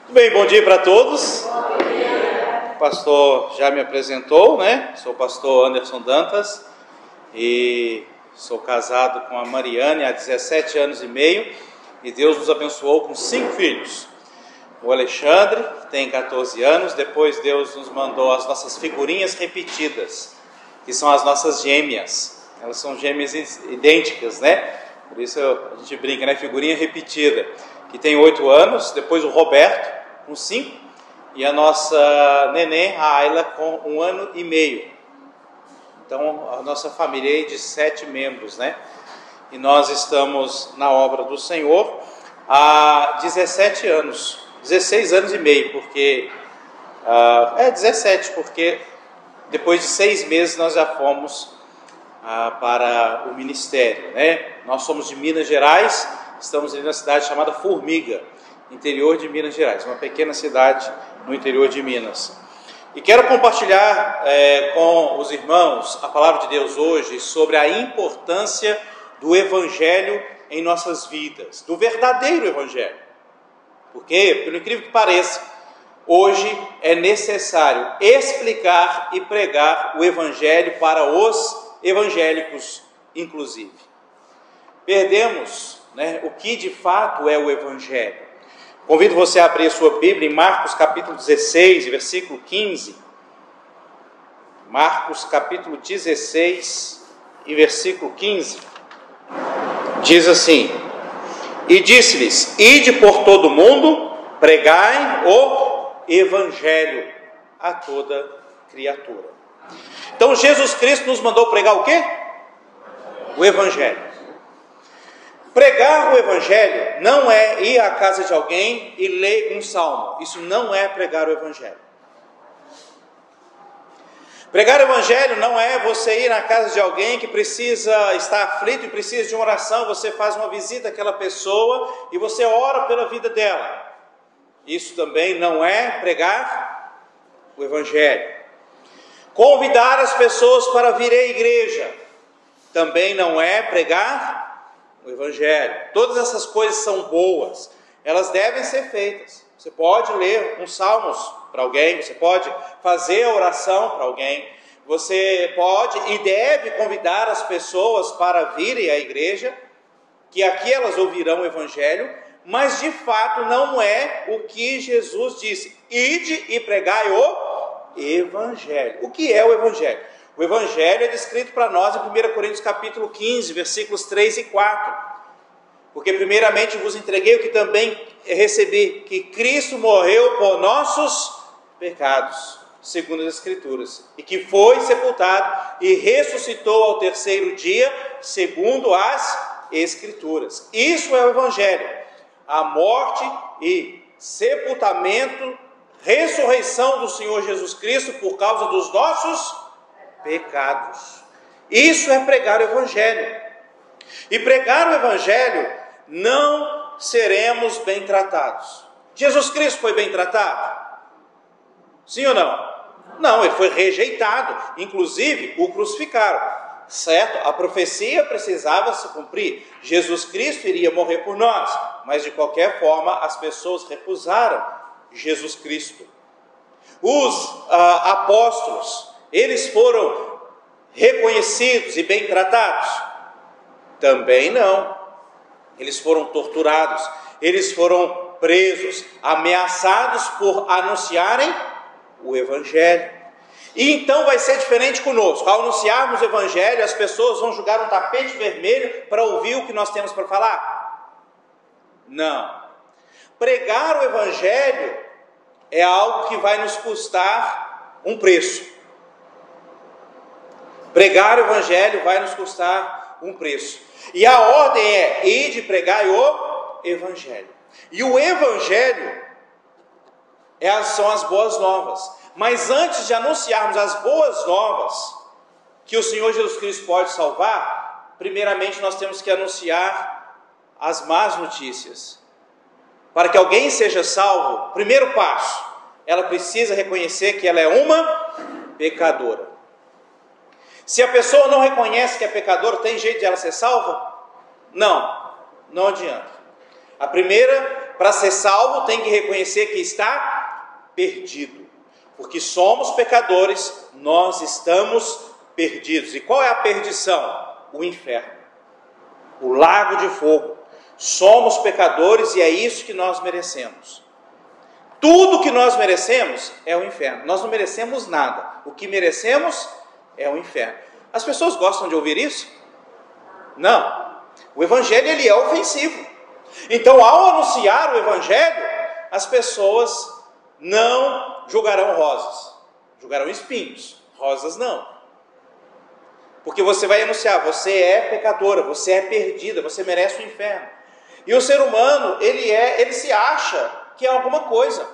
Bem, bom dia para todos. O pastor já me apresentou, né? Sou o pastor Anderson Dantas e sou casado com a Mariane há 17 anos e meio e Deus nos abençoou com 5 filhos. O Alexandre tem 14 anos, depois Deus nos mandou as nossas figurinhas repetidas, que são as nossas gêmeas. Elas são gêmeas idênticas, né? Por isso a gente brinca, né? Figurinha repetida, que tem 8 anos, depois o Roberto com 5 e a nossa neném, a Ayla, com 1 ano e meio. Então a nossa família é de 7 membros, né? E nós estamos na obra do Senhor há 17 anos, 16 anos e meio, porque 17, porque depois de 6 meses nós já fomos para o ministério, né? Nós somos de Minas Gerais, estamos ali na cidade chamada Formiga, interior de Minas Gerais, uma pequena cidade no interior de Minas. E quero compartilhar com os irmãos a palavra de Deus hoje sobre a importância do Evangelho em nossas vidas, do verdadeiro Evangelho. Porque, pelo incrível que pareça, hoje é necessário explicar e pregar o Evangelho para os evangélicos, inclusive. Perdemos, né, o que de fato é o Evangelho. Convido você a abrir a sua Bíblia em Marcos capítulo 16, versículo 15. Marcos capítulo 16 e versículo 15. Diz assim: E disse-lhes: Ide por todo o mundo, pregai o Evangelho a toda criatura. Então Jesus Cristo nos mandou pregar o quê? O Evangelho. Pregar o Evangelho não é ir à casa de alguém e ler um salmo. Isso não é pregar o Evangelho. Pregar o Evangelho não é você ir na casa de alguém que precisa estar aflito e precisa de uma oração. Você faz uma visita àquela pessoa e você ora pela vida dela. Isso também não é pregar o Evangelho. Convidar as pessoas para vir à igreja também não é pregar o Evangelho. Todas essas coisas são boas, elas devem ser feitas. Você pode ler uns salmos para alguém, você pode fazer a oração para alguém, você pode e deve convidar as pessoas para virem à igreja, que aqui elas ouvirão o Evangelho, mas de fato não é o que Jesus disse: ide e pregai o Evangelho. O que é o Evangelho? O Evangelho é descrito para nós em 1 Coríntios capítulo 15, versículos 3 e 4. Porque primeiramente vos entreguei o que também recebi, que Cristo morreu por nossos pecados, segundo as Escrituras, e que foi sepultado e ressuscitou ao 3º dia, segundo as Escrituras. Isso é o Evangelho. A morte e sepultamento, ressurreição do Senhor Jesus Cristo por causa dos nossos pecados. Isso é pregar o Evangelho. E pregar o Evangelho, não seremos bem tratados. Jesus Cristo foi bem tratado? Sim ou não? Não, ele foi rejeitado. Inclusive, o crucificaram. Certo? A profecia precisava se cumprir. Jesus Cristo iria morrer por nós. Mas, de qualquer forma, as pessoas recusaram Jesus Cristo. Os apóstolos, eles foram reconhecidos e bem tratados? Também não. Eles foram torturados, eles foram presos, ameaçados por anunciarem o Evangelho. E então vai ser diferente conosco. Ao anunciarmos o Evangelho, as pessoas vão jogar um tapete vermelho para ouvir o que nós temos para falar? Não. Pregar o Evangelho é algo que vai nos custar um preço. Pregar o Evangelho vai nos custar um preço. E a ordem é: ide pregai o Evangelho. E o Evangelho são as boas novas. Mas antes de anunciarmos as boas novas, que o Senhor Jesus Cristo pode salvar, primeiramente nós temos que anunciar as más notícias. Para que alguém seja salvo, primeiro passo, ela precisa reconhecer que ela é uma pecadora. Se a pessoa não reconhece que é pecador, tem jeito de ela ser salva? Não adianta. A primeira, para ser salvo, tem que reconhecer que está perdido. Porque somos pecadores, nós estamos perdidos. E qual é a perdição? O inferno, o lago de fogo. Somos pecadores e é isso que nós merecemos. Tudo que nós merecemos é o inferno. Nós não merecemos nada. O que merecemos é o inferno. As pessoas gostam de ouvir isso? Não. O evangelho, ele é ofensivo. Então, ao anunciar o evangelho, as pessoas não julgarão rosas, julgarão espinhos. Rosas não. Porque você vai anunciar, você é pecadora, você é perdida, você merece o inferno. E o ser humano, ele se acha que é alguma coisa.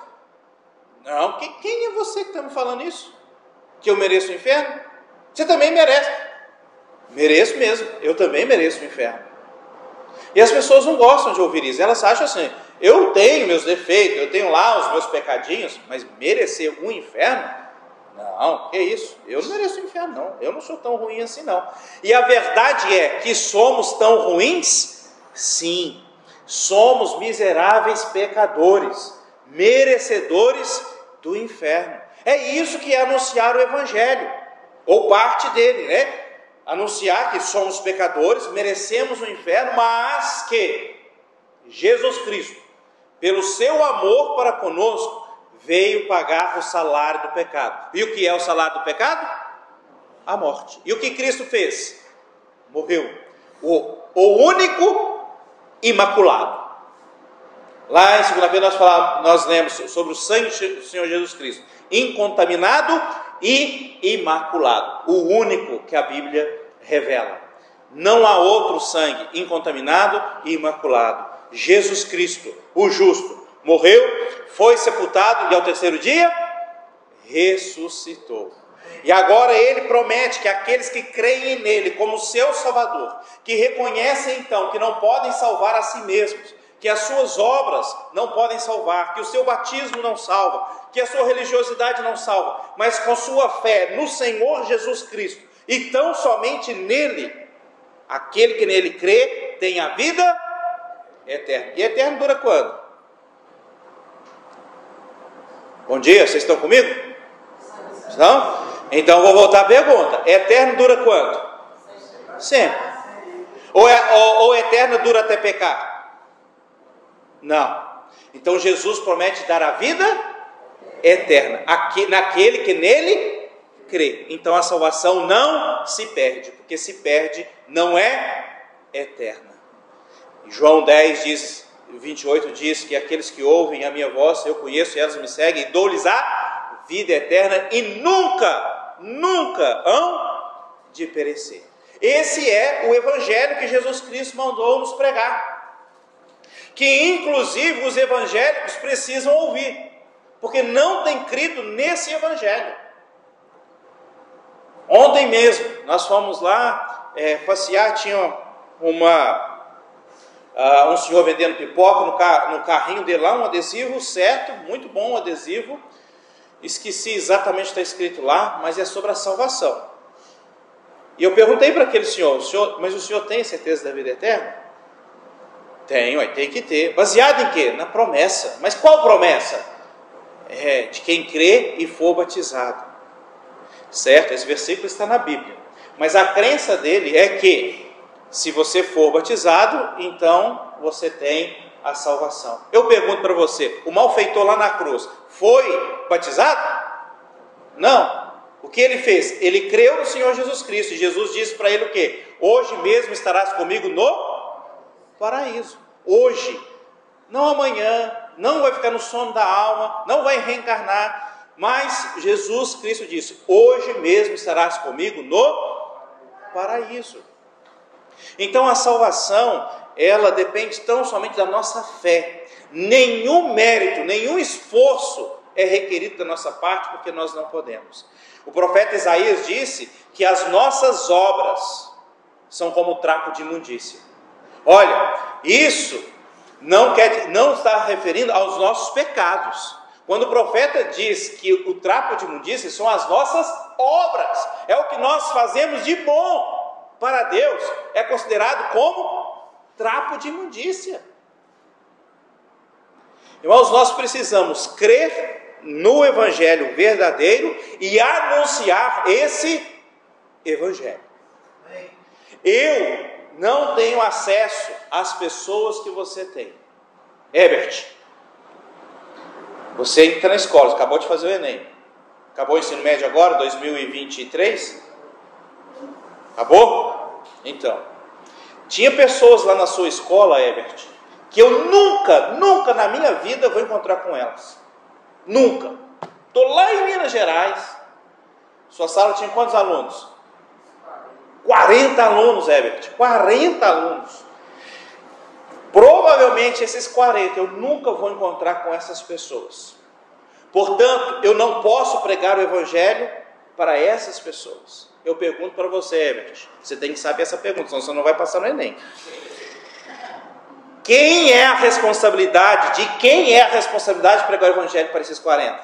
Não, quem é você que está me falando isso? Que eu mereço o inferno? Você também merece. Mereço mesmo, eu também mereço o inferno. E as pessoas não gostam de ouvir isso. Elas acham assim, eu tenho meus defeitos, eu tenho lá os meus pecadinhos, mas merecer um inferno? Não, que isso? Eu não mereço o inferno, não. Eu não sou tão ruim assim, não. E a verdade é que somos tão ruins? Sim. Somos miseráveis pecadores, merecedores do inferno. É isso que é anunciar o evangelho, ou parte dele, né? Anunciar que somos pecadores, merecemos o inferno, mas que Jesus Cristo, pelo seu amor para conosco, veio pagar o salário do pecado. E o que é o salário do pecado? A morte. E o que Cristo fez? Morreu. O único imaculado. Lá em 2 Pedro nós lemos sobre o sangue do Senhor Jesus Cristo. Incontaminado e imaculado. O único que a Bíblia revela. Não há outro sangue incontaminado e imaculado. Jesus Cristo, o justo, morreu, foi sepultado e ao terceiro dia ressuscitou. E agora ele promete que aqueles que creem nele como seu Salvador, que reconhecem então que não podem salvar a si mesmos, que as suas obras não podem salvar, que o seu batismo não salva, que a sua religiosidade não salva, mas com sua fé no Senhor Jesus Cristo, e tão somente nele, aquele que nele crê tem a vida eterna. E eterno dura quando? Bom dia, vocês estão comigo? Não? Então vou voltar à pergunta. Eterno dura quanto? Sempre. Ou eterno dura até pecar? Não. Então Jesus promete dar a vida eterna naquele que nele crê. Então a salvação não se perde, porque se perde não é eterna. João 10 diz, 28 diz que aqueles que ouvem a minha voz, eu conheço e elas me seguem, e dou-lhes a vida eterna e nunca hão de perecer. Esse é o evangelho que Jesus Cristo mandou nos pregar, que inclusive os evangélicos precisam ouvir, porque não tem crido nesse evangelho. Ontem mesmo nós fomos lá passear, tinha um senhor vendendo pipoca no carrinho dele lá, um adesivo certo, muito bom o adesivo, esqueci exatamente o que está escrito lá, mas é sobre a salvação. E eu perguntei para aquele senhor, mas o senhor tem certeza da vida eterna? Tenho, tem que ter. Baseado em quê? Na promessa. Mas qual promessa? De quem crê e for batizado. Certo? Esse versículo está na Bíblia. Mas a crença dele é que se você for batizado, então você tem a salvação. Eu pergunto para você, o malfeitor lá na cruz foi batizado? Não. O que ele fez? Ele creu no Senhor Jesus Cristo. E Jesus disse para ele o quê? Hoje mesmo estarás comigo no paraíso. Hoje. Não amanhã. Não vai ficar no sono da alma. Não vai reencarnar. Mas Jesus Cristo disse, hoje mesmo estarás comigo no paraíso. Então a salvação, ela depende tão somente da nossa fé. Nenhum mérito, nenhum esforço é requerido da nossa parte, porque nós não podemos. O profeta Isaías disse que as nossas obras são como trapo de imundícia. Olha, isso não está referindo aos nossos pecados, Quando o profeta diz que o trapo de imundícia são as nossas obras, é o que nós fazemos de bom para Deus, é considerado como trapo de imundícia. Irmãos, nós precisamos crer no Evangelho verdadeiro e anunciar esse Evangelho. Eu não tenho acesso às pessoas que você tem. Herbert, você entra na escola, acabou de fazer o Enem. Acabou o ensino médio agora, 2023? Acabou? Então, tinha pessoas lá na sua escola, Herbert, que eu nunca na minha vida vou encontrar com elas. Nunca. Estou lá em Minas Gerais. Sua sala tinha quantos alunos? 40 alunos, Herbert. 40 alunos. Provavelmente esses 40 eu nunca vou encontrar com essas pessoas. Portanto, eu não posso pregar o Evangelho para essas pessoas. Eu pergunto para você, Herbert. Você tem que saber essa pergunta, senão você não vai passar no Enem. Quem é a responsabilidade? De quem é a responsabilidade de pregar o Evangelho para esses 40?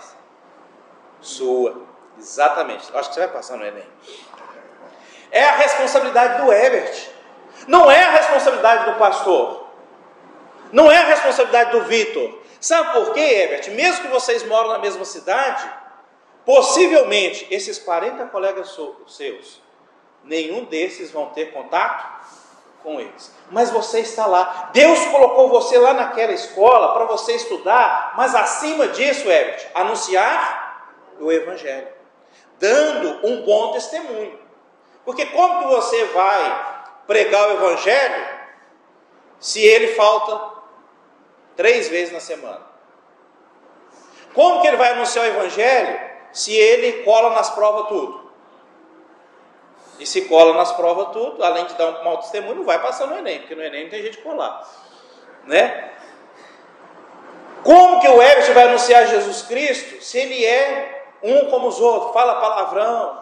Sua. Exatamente. Acho que você vai passar no Enem. É a responsabilidade do Herbert. Não é a responsabilidade do pastor. Não é a responsabilidade do Vitor. Sabe por quê, Herbert? Mesmo que vocês moram na mesma cidade, possivelmente esses 40 colegas seus, nenhum desses vão ter contato com eles. Mas você está lá. Deus colocou você lá naquela escola para você estudar, mas acima disso, Herbert, anunciar o Evangelho, dando um bom testemunho. Porque como que você vai pregar o Evangelho se ele falta 3 vezes na semana? Como que ele vai anunciar o Evangelho se ele cola nas provas tudo? E se cola nas provas tudo, além de dar um mau testemunho, não vai passar no Enem, porque no Enem não tem jeito de colar, né? Como que o Herbert vai anunciar Jesus Cristo se ele é um como os outros, fala palavrão,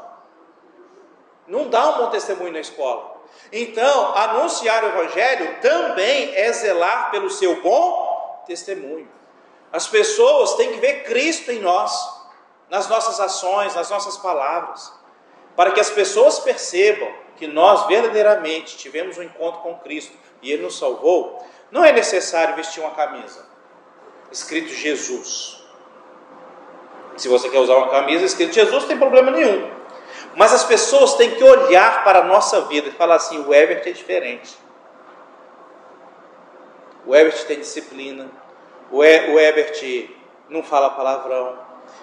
não dá um bom testemunho na escola? Então, anunciar o Evangelho também é zelar pelo seu bom testemunho. As pessoas têm que ver Cristo em nós, nas nossas ações, nas nossas palavras, para que as pessoas percebam que nós verdadeiramente tivemos um encontro com Cristo e Ele nos salvou. Não é necessário vestir uma camisa escrito Jesus. Se você quer usar uma camisa escrito Jesus, não tem problema nenhum. Mas as pessoas têm que olhar para a nossa vida e falar assim: o Herbert é diferente. O Herbert tem disciplina. O Herbert não fala palavrão.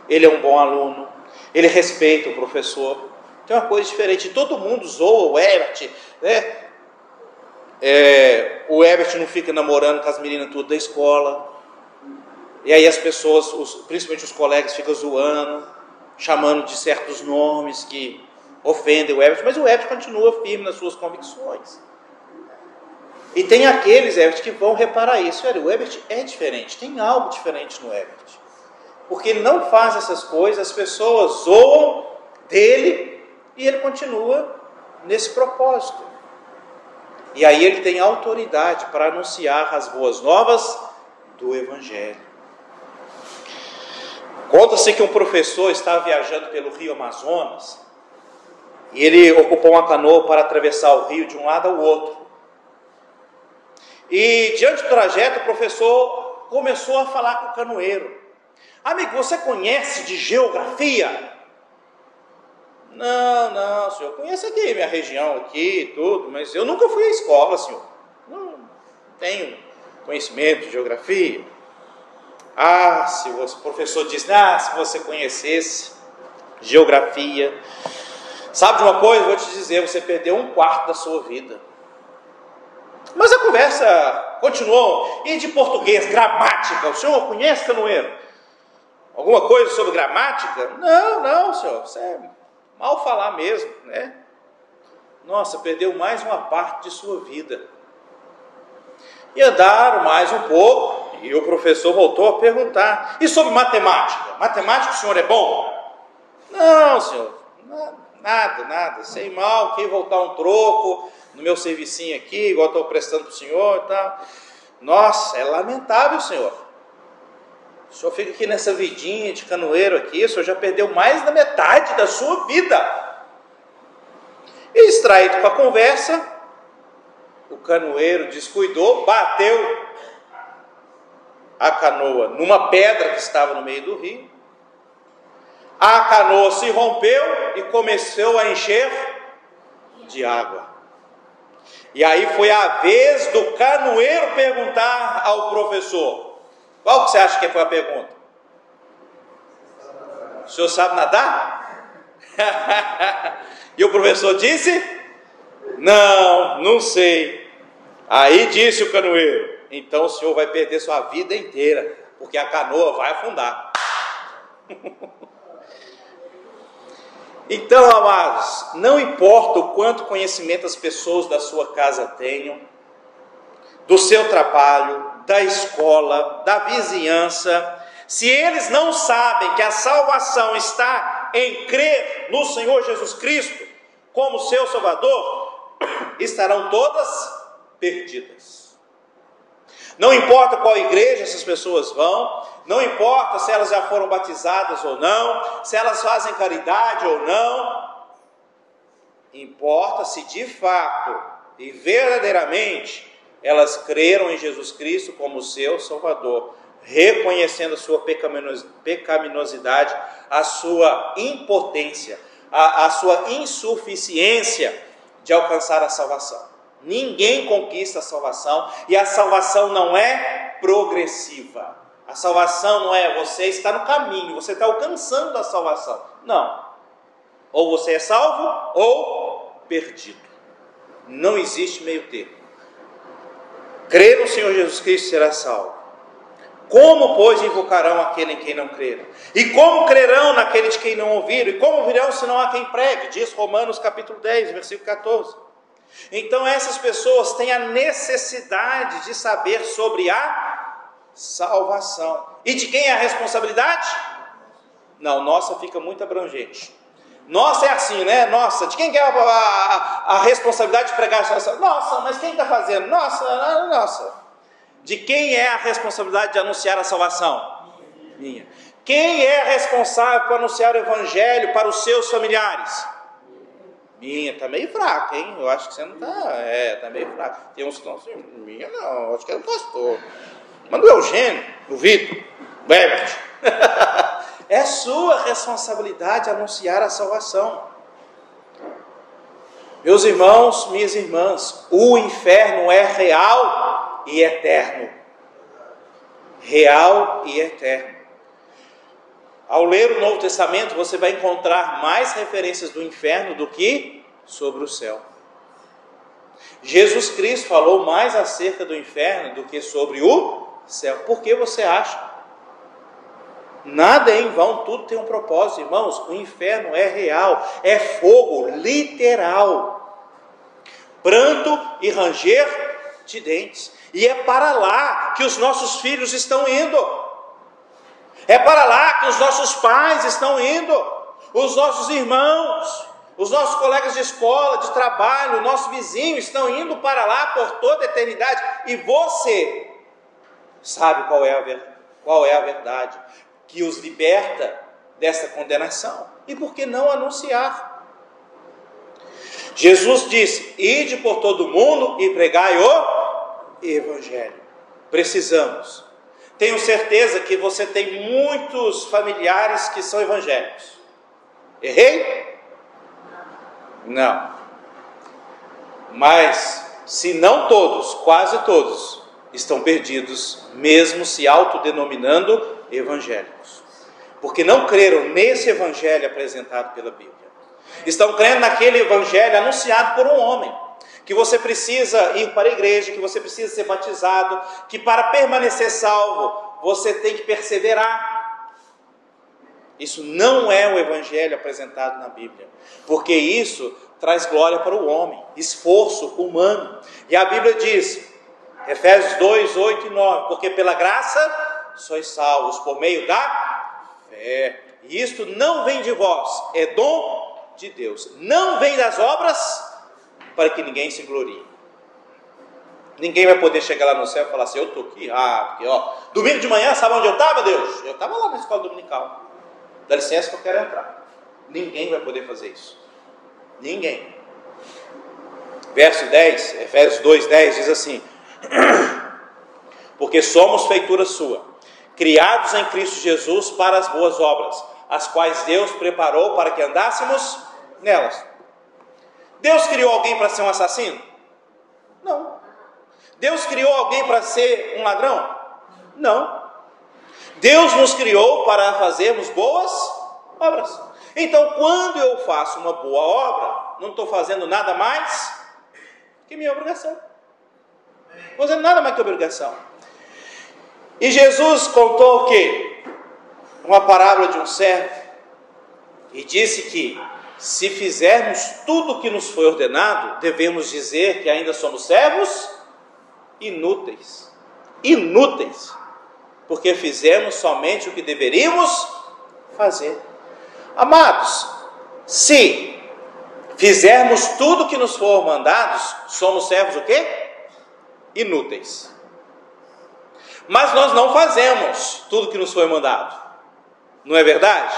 Ele é um bom aluno. Ele respeita o professor. Tem uma coisa diferente. Todo mundo zoa o Herbert, né? O Herbert não fica namorando com as meninas tudo da escola. E aí as pessoas, principalmente os colegas, ficam zoando, chamando de certos nomes que ofendem o Herbert, mas o Herbert continua firme nas suas convicções. E tem aqueles, Herbert, que vão reparar isso. Olha, o Herbert é diferente, tem algo diferente no Herbert. Porque ele não faz essas coisas, as pessoas zoam dele e ele continua nesse propósito. E aí ele tem autoridade para anunciar as boas novas do Evangelho. Conta-se que um professor estava viajando pelo rio Amazonas e ele ocupou uma canoa para atravessar o rio de um lado ao outro. E diante do trajeto, o professor começou a falar com o canoeiro: amigo, você conhece de geografia? Não, senhor, eu conheço aqui minha região aqui e tudo, mas eu nunca fui à escola, senhor. Não tenho conhecimento de geografia. Se o professor disse: se você conhecesse geografia, sabe de uma coisa? Vou te dizer, você perdeu 1/4 da sua vida. Mas a conversa continuou. E de português, gramática, o senhor conhece, canoeiro? Alguma coisa sobre gramática? Não, senhor, você é mal falar mesmo, né? Nossa, perdeu mais uma parte de sua vida. E andaram mais um pouco, e o professor voltou a perguntar: e sobre matemática? Matemática o senhor é bom? Não, senhor, nada, sei mal, quem voltar um troco no meu servicinho aqui, igual estou prestando para o senhor e tal. Nossa, é lamentável, senhor. O senhor fica aqui nessa vidinha de canoeiro aqui, o senhor já perdeu mais da metade da sua vida. E distraído com a conversa, o canoeiro descuidou, bateu a canoa numa pedra que estava no meio do rio. A canoa se rompeu e começou a encher de água. E aí foi a vez do canoeiro perguntar ao professor. Qual que você acha que foi a pergunta? O senhor sabe nadar? E o professor disse: não sei. Aí disse o canoeiro: então o senhor vai perder sua vida inteira, porque a canoa vai afundar. Então, amados, não importa o quanto conhecimento as pessoas da sua casa tenham, do seu trabalho, da escola, da vizinhança, se eles não sabem que a salvação está em crer no Senhor Jesus Cristo como seu Salvador, estarão todas perdidas. Não importa qual igreja essas pessoas vão, não importa se elas já foram batizadas ou não, se elas fazem caridade ou não, importa se de fato e verdadeiramente elas creram em Jesus Cristo como seu Salvador, reconhecendo a sua pecaminosidade, a sua impotência, a sua insuficiência de alcançar a salvação. Ninguém conquista a salvação, e a salvação não é progressiva. A salvação não é você está no caminho, você está alcançando a salvação. Não. Ou você é salvo ou perdido. Não existe meio termo. Crer no Senhor Jesus Cristo será salvo. Como, pois, invocarão aquele em quem não creram? E como crerão naquele de quem não ouviram? E como virão se não há quem pregue? Diz Romanos capítulo 10, versículo 14. Então essas pessoas têm a necessidade de saber sobre a salvação. E de quem é a responsabilidade? Não, nossa fica muito abrangente. Nossa é assim, né? Nossa, de quem que é a responsabilidade de pregar a salvação? Nossa, mas quem está fazendo? Nossa. De quem é a responsabilidade de anunciar a salvação? Minha. Quem é responsável por anunciar o evangelho para os seus familiares? Minha. Está meio fraca, hein? Eu acho que você não está... está meio fraca. Tem uns que estão assim, minha não, acho que é o pastor. Manda o Eugênio, o Vitor, o Herbert. É sua responsabilidade anunciar a salvação. Meus irmãos, minhas irmãs, o inferno é real e eterno. Real e eterno. Ao ler o Novo Testamento, você vai encontrar mais referências do inferno do que sobre o céu. Jesus Cristo falou mais acerca do inferno do que sobre o céu. Por que você acha? Nada é em vão, tudo tem um propósito, irmãos. O inferno é real, é fogo literal. Pranto e ranger de dentes. E é para lá que os nossos filhos estão indo. É para lá que os nossos pais estão indo. Os nossos irmãos, os nossos colegas de escola, de trabalho, o nosso vizinho estão indo para lá por toda a eternidade. E você sabe qual é a verdade que os liberta dessa condenação. E por que não anunciar? Jesus disse: ide por todo o mundo e pregai o evangelho. Precisamos. Tenho certeza que você tem muitos familiares que são evangélicos. Errei? Não. Mas, se não todos, quase todos, estão perdidos, mesmo se autodenominando evangélicos. Porque não creram nesse evangelho apresentado pela Bíblia. Estão crendo naquele evangelho anunciado por um homem. Que você precisa ir para a igreja, que você precisa ser batizado, que para permanecer salvo, você tem que perseverar. Isso não é o evangelho apresentado na Bíblia. Porque isso traz glória para o homem, esforço humano. E a Bíblia diz, Efésios 2, 8 e 9, porque pela graça sois salvos por meio da fé. E isto não vem de vós, é dom de Deus. Não vem das obras, para que ninguém se glorie. Ninguém vai poder chegar lá no céu e falar assim, eu estou aqui, porque ó, domingo de manhã, sabe onde eu estava, Deus? Eu estava lá na escola dominical. Dá licença que eu quero entrar. Ninguém vai poder fazer isso. Ninguém. Verso 10, Efésios 2:10 diz assim: porque somos feitura sua, criados em Cristo Jesus para as boas obras, as quais Deus preparou para que andássemos nelas. Deus criou alguém para ser um assassino? Não. Deus criou alguém para ser um ladrão? Não. Deus nos criou para fazermos boas obras. Então, quando eu faço uma boa obra, não estou fazendo nada mais que minha obrigação. Não estou fazendo nada mais que obrigação. E Jesus contou o quê? Uma parábola de um servo. E disse que, se fizermos tudo o que nos foi ordenado, devemos dizer que ainda somos servos inúteis. Inúteis. Porque fizemos somente o que deveríamos fazer. Amados, se fizermos tudo o que nos for mandados, somos servos o quê? Inúteis. Mas nós não fazemos tudo o que nos foi mandado. Não é verdade?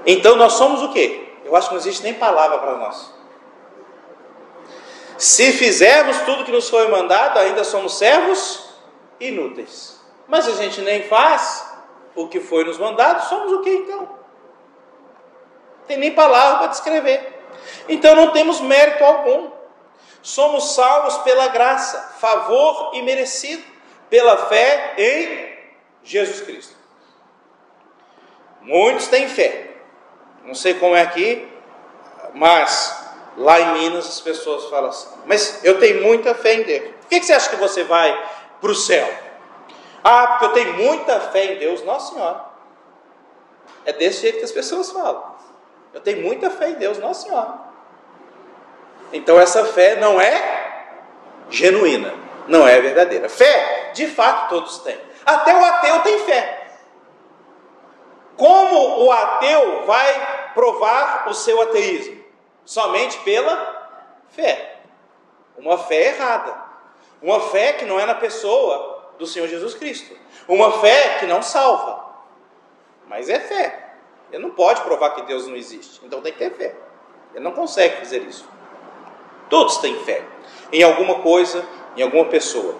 Então nós somos o quê? Eu acho que não existe nem palavra para nós. Se fizermos tudo o que nos foi mandado, ainda somos servos inúteis. Mas a gente nem faz o que foi nos mandado, somos o que então? Não tem nem palavra para descrever. Então não temos mérito algum. Somos salvos pela graça, favor imerecido, pela fé em Jesus Cristo. Muitos têm fé. Não sei como é aqui, mas lá em Minas as pessoas falam assim, mas eu tenho muita fé em Deus. Por que você acha que você vai para o céu? Porque eu tenho muita fé em Deus. Nossa Senhora. É desse jeito que as pessoas falam. Eu tenho muita fé em Deus. Nossa Senhora. Então essa fé não é genuína. Não é verdadeira. Fé, de fato, todos têm. Até o ateu tem fé. Como o ateu vai provar o seu ateísmo? Somente pela fé. Uma fé errada. Uma fé que não é na pessoa do Senhor Jesus Cristo. Uma fé que não salva. Mas é fé. Ele não pode provar que Deus não existe. Então tem que ter fé. Ele não consegue fazer isso. Todos têm fé. Em alguma coisa, em alguma pessoa.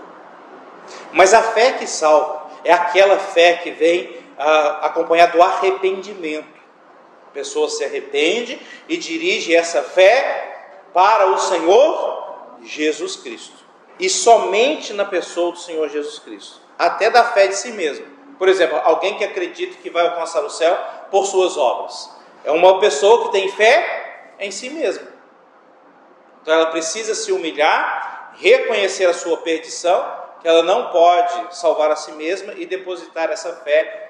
Mas a fé que salva é aquela fé que vem acompanhada do arrependimento. A pessoa se arrepende e dirige essa fé para o Senhor Jesus Cristo. E somente na pessoa do Senhor Jesus Cristo. Até da fé de si mesmo. Por exemplo, alguém que acredita que vai alcançar o céu por suas obras. É uma pessoa que tem fé em si mesma. Então ela precisa se humilhar, reconhecer a sua perdição, que ela não pode salvar a si mesma e depositar essa fé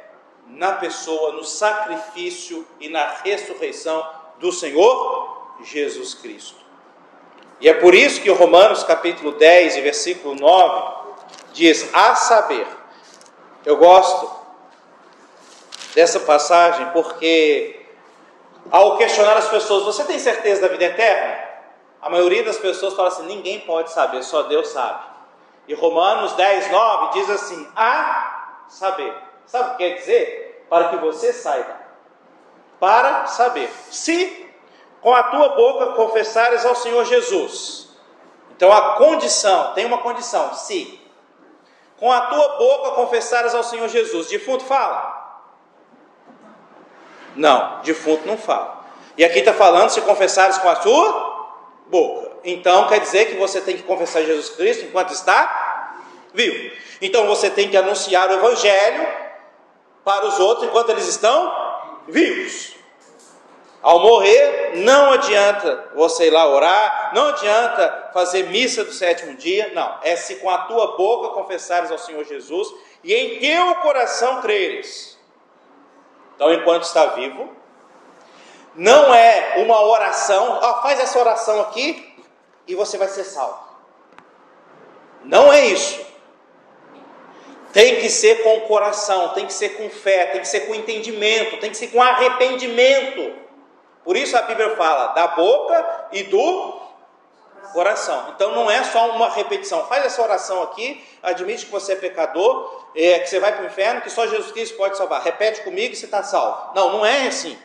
na pessoa, no sacrifício e na ressurreição do Senhor Jesus Cristo. E é por isso que Romanos capítulo 10 e versículo 9 diz, a saber, eu gosto dessa passagem porque ao questionar as pessoas, você tem certeza da vida eterna? A maioria das pessoas fala assim, ninguém pode saber, só Deus sabe. E Romanos 10, 9 diz assim, a saber. Sabe o que quer dizer? Para que você saiba. Para saber. Se com a tua boca confessares ao Senhor Jesus. Então a condição, tem uma condição, se com a tua boca confessares ao Senhor Jesus, defunto fala? Não, defunto não fala. E aqui está falando se confessares com a tua boca. Então quer dizer que você tem que confessar Jesus Cristo enquanto está vivo. Então você tem que anunciar o Evangelho para os outros enquanto eles estão vivos. Ao morrer, não adianta você ir lá orar, não adianta fazer missa do sétimo dia, não. É se com a tua boca confessares ao Senhor Jesus e em teu coração creres. Então, enquanto está vivo, não é uma oração, faz essa oração aqui e você vai ser salvo. Não é isso. Tem que ser com o coração, tem que ser com fé, tem que ser com entendimento, tem que ser com arrependimento. Por isso a Bíblia fala da boca e do Oração. Então não é só uma repetição. Faz essa oração aqui, admite que você é pecador, que você vai para o inferno, que só Jesus Cristo pode salvar. Repete comigo e você está salvo. Não, não é assim.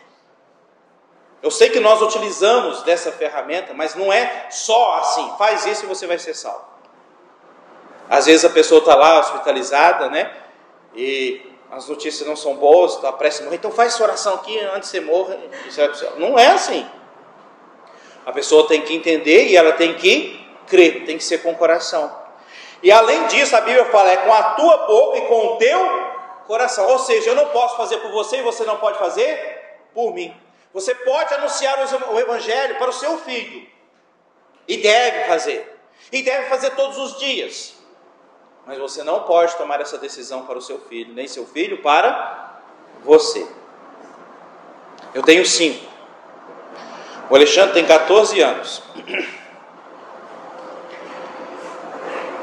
Eu sei que nós utilizamos dessa ferramenta, mas não é só assim. Faz isso e você vai ser salvo. Às vezes a pessoa está lá hospitalizada, né? E as notícias não são boas, está prestes a morrer. Então faz essa oração aqui antes de você morrer. Não é assim. A pessoa tem que entender e ela tem que crer, tem que ser com o coração. E além disso, a Bíblia fala, é com a tua boca e com o teu coração. Ou seja, eu não posso fazer por você e você não pode fazer por mim. Você pode anunciar o Evangelho para o seu filho. E deve fazer. E deve fazer todos os dias. Mas você não pode tomar essa decisão para o seu filho, nem seu filho para você. Eu tenho 5. O Alexandre tem 14 anos.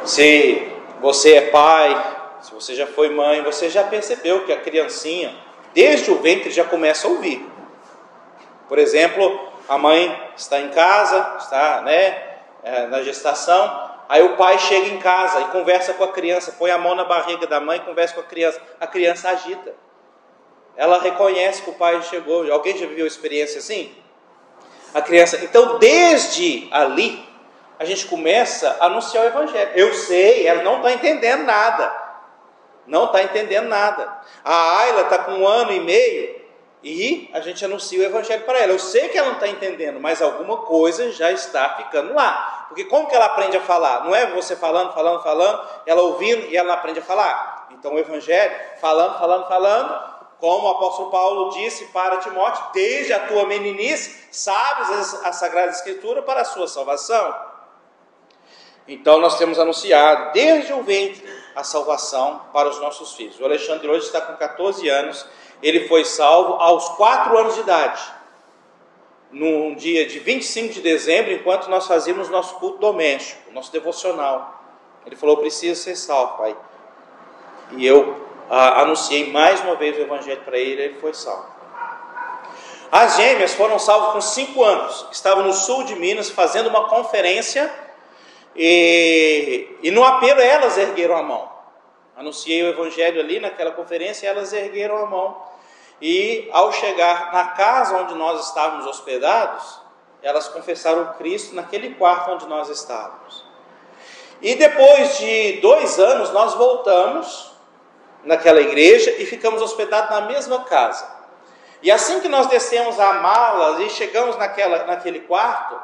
Se você é pai, se você já foi mãe, você já percebeu que a criancinha, desde o ventre, já começa a ouvir. Por exemplo, a mãe está em casa, está na gestação, aí o pai chega em casa e conversa com a criança, põe a mão na barriga da mãe e conversa com a criança agita. Ela reconhece que o pai chegou. Alguém já viveu experiência assim? A criança, então desde ali, a gente começa a anunciar o Evangelho. Eu sei, ela não está entendendo nada. Não está entendendo nada. A Ayla está com 1 ano e meio e a gente anuncia o Evangelho para ela. Eu sei que ela não está entendendo, mas alguma coisa já está ficando lá. Porque como que ela aprende a falar? Não é você falando, ela ouvindo e ela aprende a falar. Então o Evangelho, falando. Como o apóstolo Paulo disse para Timóteo, desde a tua meninice, sabes a Sagrada Escritura para a sua salvação. Então nós temos anunciado desde o ventre a salvação para os nossos filhos. O Alexandre hoje está com 14 anos, ele foi salvo aos 4 anos de idade. Num dia de 25 de dezembro, enquanto nós fazíamos nosso culto doméstico, nosso devocional. Ele falou, preciso ser salvo, pai. E eu anunciei mais uma vez o Evangelho para ele, ele foi salvo. As gêmeas foram salvas com 5 anos, estavam no sul de Minas fazendo uma conferência e no apelo elas ergueram a mão. Anunciei o Evangelho ali naquela conferência e elas ergueram a mão. E ao chegar na casa onde nós estávamos hospedados, elas confessaram Cristo naquele quarto onde nós estávamos. E depois de 2 anos nós voltamos naquela igreja e ficamos hospedados na mesma casa. E assim que nós descemos a mala e chegamos naquele quarto,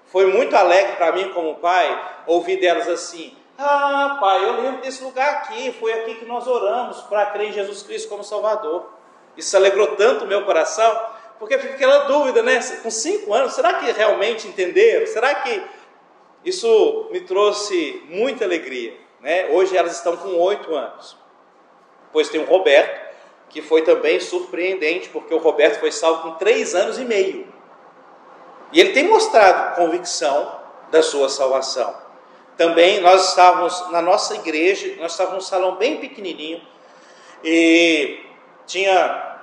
foi muito alegre para mim como pai, ouvir delas assim, pai, eu lembro desse lugar aqui, foi aqui que nós oramos para crer em Jesus Cristo como Salvador. Isso alegrou tanto o meu coração, porque fica aquela dúvida, né? Com 5 anos, será que realmente entenderam? Será que isso me trouxe muita alegria, né? Hoje elas estão com 8 anos. Depois tem o Roberto, que foi também surpreendente, porque o Roberto foi salvo com 3 anos e meio. E ele tem mostrado convicção da sua salvação. Também nós estávamos na nossa igreja, nós estávamos num salão bem pequenininho, e tinha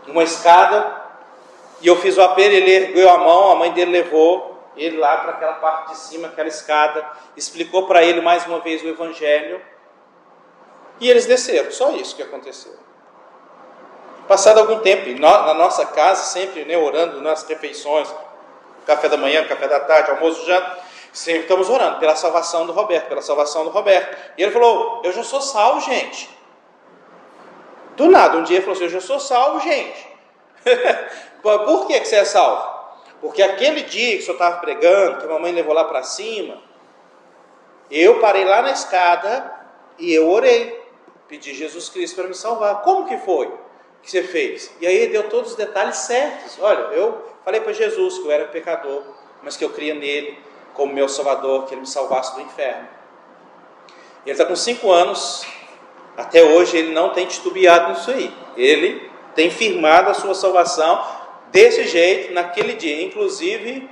uma escada, e eu fiz o apelo, ele ergueu a mão, a mãe dele levou ele lá para aquela parte de cima, aquela escada, explicou para ele mais uma vez o Evangelho, e eles desceram, só isso que aconteceu. Passado algum tempo, na nossa casa, sempre orando nas refeições, café da manhã, café da tarde, almoço, janta, sempre estamos orando pela salvação do Roberto, E ele falou, eu já sou salvo, gente. Do nada, um dia ele falou assim, eu já sou salvo, gente. Por que você é salvo? Porque aquele dia que o senhor estava pregando, que a mamãe levou lá para cima, eu parei lá na escada e eu orei. Pedi Jesus Cristo para me salvar. Como que foi que você fez? E aí ele deu todos os detalhes certos. Olha, eu falei para Jesus que eu era pecador, mas que eu cria nele como meu salvador, que ele me salvasse do inferno. Ele está com 5 anos, até hoje ele não tem titubeado nisso aí. Ele tem firmado a sua salvação desse jeito, naquele dia. Inclusive,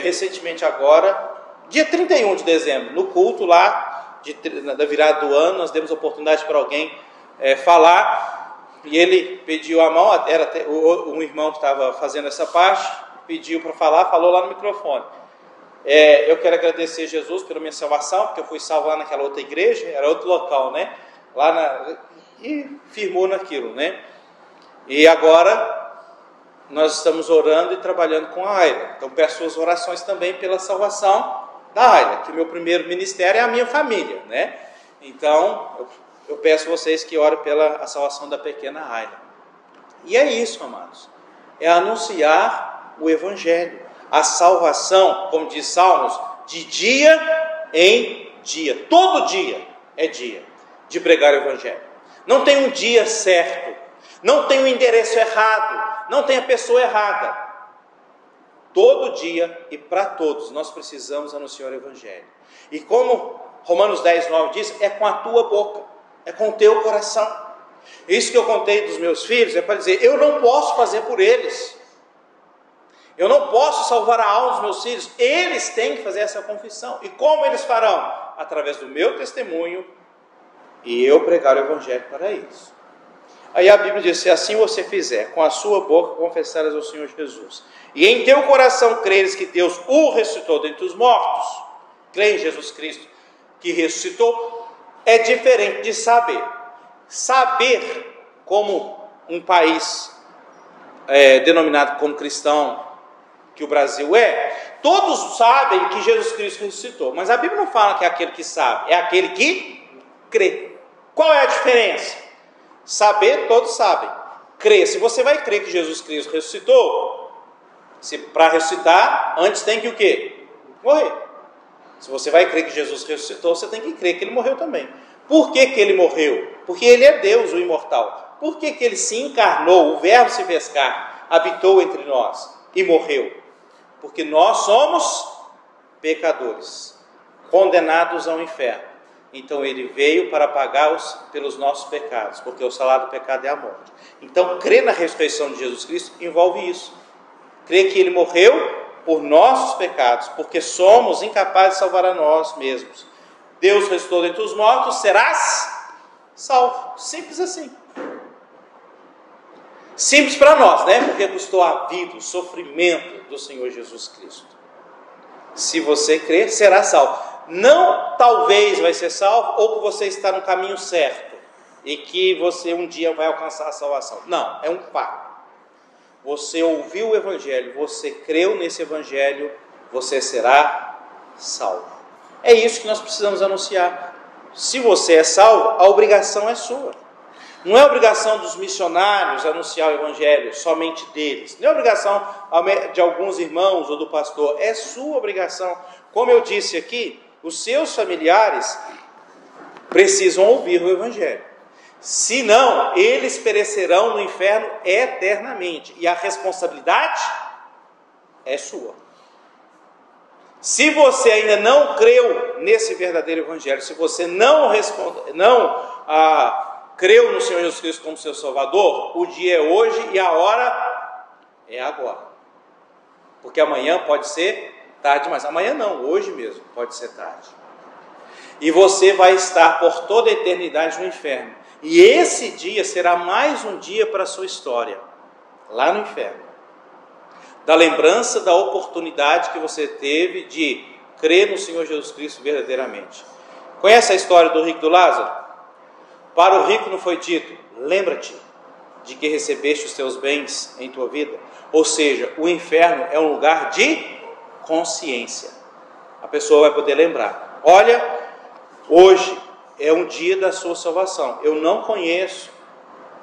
recentemente agora, dia 31 de dezembro, no culto lá, da virada do ano, nós demos oportunidade para alguém falar, e ele pediu a mão, um irmão que estava fazendo essa parte, pediu para falar, falou lá no microfone. Eu quero agradecer a Jesus pela minha salvação, porque eu fui salvo lá naquela outra igreja, era outro local, né? E firmou naquilo, né? E agora nós estamos orando e trabalhando com a Ayla. Então peço suas orações também pela salvação da Ayla, que o meu primeiro ministério é a minha família, né? Então eu peço a vocês que orem pela salvação da pequena Ayla. E é isso, amados. É anunciar o Evangelho. A salvação, como diz Salmos, de dia em dia. Todo dia é dia de pregar o Evangelho. Não tem um dia certo. Não tem um endereço errado. Não tem a pessoa errada. Todo dia e para todos nós precisamos anunciar o Evangelho. E como Romanos 10:9 diz, é com a tua boca, é com o teu coração. Isso que eu contei dos meus filhos é para dizer, eu não posso fazer por eles. Eu não posso salvar a alma dos meus filhos. Eles têm que fazer essa confissão. E como eles farão? Através do meu testemunho e eu pregar o Evangelho para eles. Aí a Bíblia diz, se assim você fizer, com a sua boca confessares ao Senhor Jesus, e em teu coração creres que Deus o ressuscitou dentre os mortos, crê em Jesus Cristo que ressuscitou, é diferente de saber. Saber, como um país denominado como cristão, que o Brasil é, todos sabem que Jesus Cristo ressuscitou, mas a Bíblia não fala que é aquele que sabe, é aquele que crê. Qual é a diferença? Saber, todos sabem. Crer, se você vai crer que Jesus Cristo ressuscitou, para ressuscitar, antes tem que o quê? Morrer. Se você vai crer que Jesus ressuscitou, você tem que crer que ele morreu também. Por que ele morreu? Porque ele é Deus, o imortal. Por que ele se encarnou, o verbo se fez carne, habitou entre nós e morreu? Porque nós somos pecadores, condenados ao inferno. Então ele veio para pagar pelos nossos pecados, porque o salário do pecado é a morte. Então crer na ressurreição de Jesus Cristo envolve isso. Crer que ele morreu por nossos pecados, porque somos incapazes de salvar a nós mesmos. Deus ressuscitou dentre os mortos, serás salvo. Simples assim. Simples para nós, né? Porque custou a vida, o sofrimento do Senhor Jesus Cristo. Se você crer, será salvo. Não talvez vai ser salvo, ou que você está no caminho certo e que você um dia vai alcançar a salvação. Não, é um fato. Você ouviu o Evangelho, você creu nesse Evangelho, você será salvo. É isso que nós precisamos anunciar. Se você é salvo, a obrigação é sua. Não é obrigação dos missionários anunciar o Evangelho, somente deles. Não é obrigação de alguns irmãos ou do pastor, é sua obrigação. Como eu disse aqui, os seus familiares precisam ouvir o Evangelho. Senão, eles perecerão no inferno eternamente. E a responsabilidade é sua. Se você ainda não creu nesse verdadeiro Evangelho, se você não creu no Senhor Jesus Cristo como seu Salvador, o dia é hoje e a hora é agora. Porque amanhã pode ser tarde demais. Amanhã não, hoje mesmo pode ser tarde. E você vai estar por toda a eternidade no inferno. E esse dia será mais um dia para a sua história, lá no inferno. Da lembrança da oportunidade que você teve de crer no Senhor Jesus Cristo verdadeiramente. Conhece a história do rico e do Lázaro? Para o rico não foi dito, lembra-te de que recebeste os teus bens em tua vida. Ou seja, o inferno é um lugar de consciência. A pessoa vai poder lembrar. Olha, hoje é um dia da sua salvação. Eu não conheço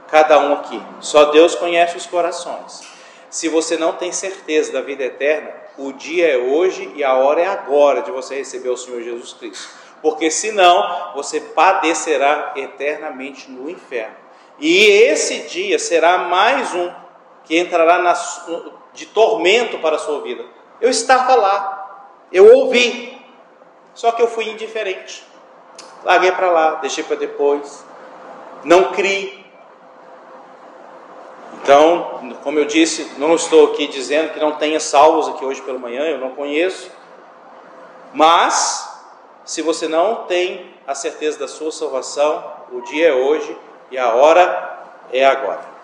cada um aqui. Só Deus conhece os corações. Se você não tem certeza da vida eterna, o dia é hoje e a hora é agora de você receber o Senhor Jesus Cristo. Porque senão você padecerá eternamente no inferno. E esse dia será mais um que entrará de tormento para a sua vida. Eu estava lá, eu ouvi, só que eu fui indiferente. Larguei para lá, deixei para depois, não criei. Então, como eu disse, não estou aqui dizendo que não tenha salvos aqui hoje pela manhã, eu não conheço. Mas, se você não tem a certeza da sua salvação, o dia é hoje e a hora é agora.